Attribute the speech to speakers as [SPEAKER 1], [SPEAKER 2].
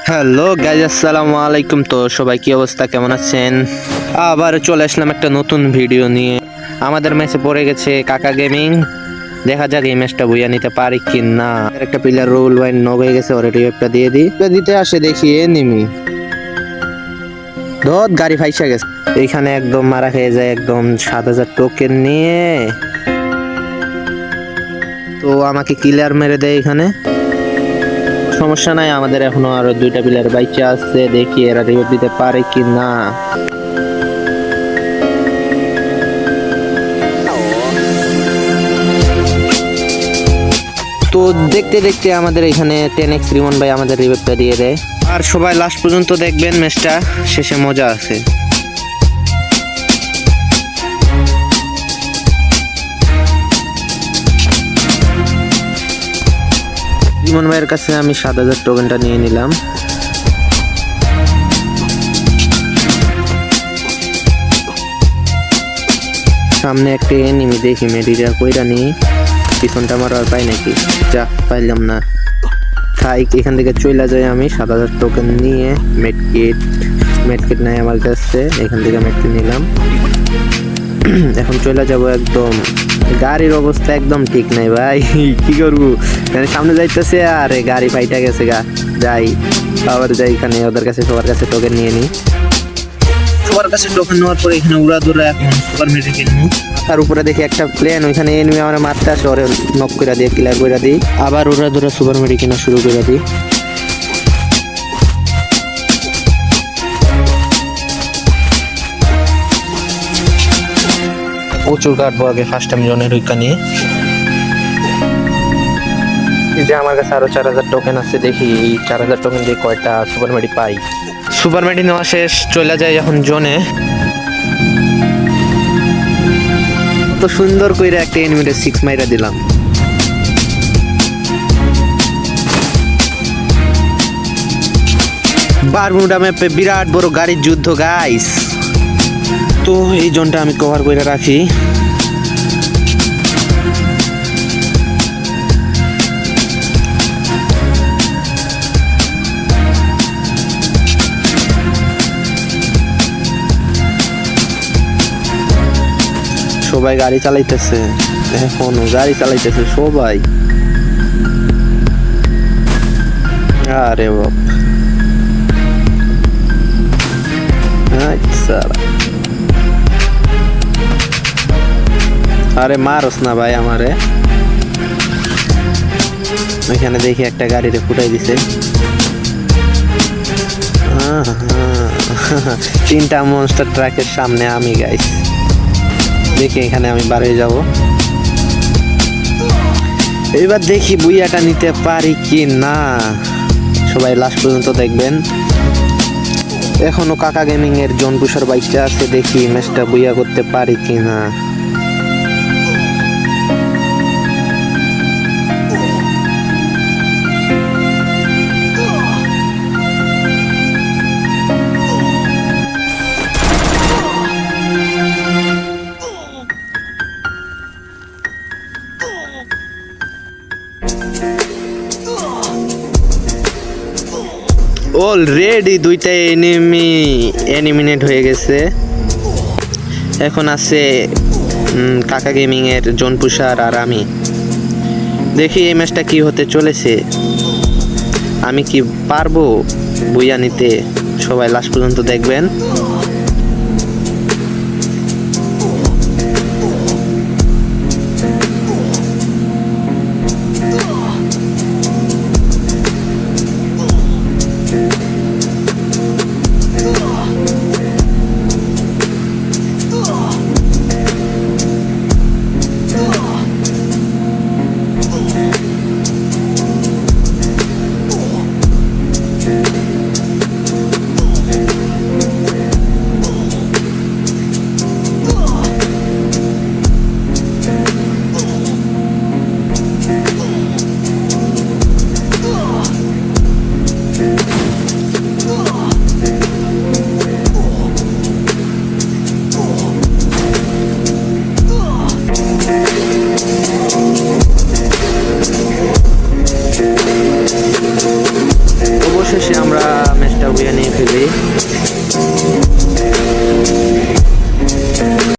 [SPEAKER 1] Hello guys, আসসালামু আলাইকুম। তো সবাই কি অবস্থা, কেমন আছেন? আবার চলে আসলাম একটা নতুন ভিডিও নিয়ে। আমাদের ম্যাচে পড়ে গেছে কাকা গেমিং। দেখা যাক এই ম্যাচটা বুইয়া নিতে পারি কি না। একটা প্লেয়ার রুল ওয়াইন নক হয়ে গেছে, ওর রিভাইভটা দিয়ে দিই। দিতে আসে দেখি এনিমি ধর গাড়ি ফাইসা গেছে। এইখানে একদম মারা খেয়ে যায়, একদম 7,000 টোকেন নিয়ে। তো আমাকে কিলার মেরে দেয় এখানে। সমস্যা নাই, আমাদের এখনো আরো দুইটা প্লেয়ার বাইচা আছে, দেখি এরা রিভাইভ দিতে পারে কি না। তো দেখতে দেখতে আমাদের এখানে 10x রিমন ভাই আমাদের রিভাইভটা দিয়ে দেয়। আর সবাই লাস্ট পর্যন্ত দেখবেন, ম্যাচটা শেষে মজা আছে। রিমন ভাইয়ের কাছে আমি 7,000 টোকেনটা নিয়ে নিলাম। সামনে একটা এনিমি, দেখি মেডিটা কইরা নি। পিছনটা আমার আর পাই নাকি? যা, পাইলাম না। তাই এখান থেকে চলে যাই আমি 7,000 টোকেন নিয়ে। মেডকিট নাই আমার কাছে, এখান থেকে মেডকিট নিলাম। এখন চলে যাব একদম। গাড়ির অবস্থা একদম ঠিক নাই ভাই, কি করবো? সামনে যাইতেছে আর গাড়ি ফাইটা গেছে গা। যাই আবার যাই এখানে ওদের কাছে, সবার কাছে টোকেন নিয়ে নিই। সবার কাছে টোকেন নেওয়ার পরে এখানে উড়া দুরা এখন সুপার মেডিকেট নিই। তার উপরে দেখি একটা প্লেন, ওইখানে এনিমি আমার মারতে আসে, ওরে নক করে দিয়ে ক্লিয়ার করে দিই। আবার উড়া দুরা সুপার মেডিকেট কেনা শুরু করে দিই। প্রচুর কাটবো আগে ফার্স্ট টাইম জনের ওইখানে। এই যে আমার কাছে আরো 4,000 টোকেন আছে, দেখি এই 4,000 টোকেন দিয়ে কয়টা সুপার মেডি পাই। সুপার মেডি নেওয়া শেষ, চলে যায় এখন জোনে। তো সুন্দর কইরা একটা এনিমিতে 6 মাইরা দিলাম। বারমুডা ম্যাপে বিরাট বড় গাড়ির যুদ্ধ গাইস। তো এই জোনটা আমি কভার করে রাখি। সবাই গাড়ি চালাইতেছে, এখনো গাড়ি চালাইতেছে সবাই। আরে বাপ, আচ্ছা। আরে মারস না ভাই আমারে। ওইখানে দেখি একটা গাড়িতে ফুটাই দিছে। তিনটা মনস্টার ট্রাকের সামনে আমি গাইস। দেখি এখানে আমি বার হয়ে যাব। এবার দেখি বুইয়াটা নিতে পারি কি না। সবাই লাস্ট পর্যন্ত দেখবেন। এখনো কাকা গেমিং এর জোন পুষার বাইকটা আছে, দেখি ম্যাচটা বুইয়া করতে পারি কি না। অলরেডি দুইটা এনিমিনেট হয়ে গেছে। এখন আছে কাকা গেমিং এর জোন পুষার আর আমি। দেখি এই ম্যাচটা কি হতে চলেছে, আমি কি পারবো বুইয়া নিতে। সবাই লাস্ট পর্যন্ত দেখবেন। অবশেষে আমরা ম্যাচটা উইয়ে নিয়ে ফেলি।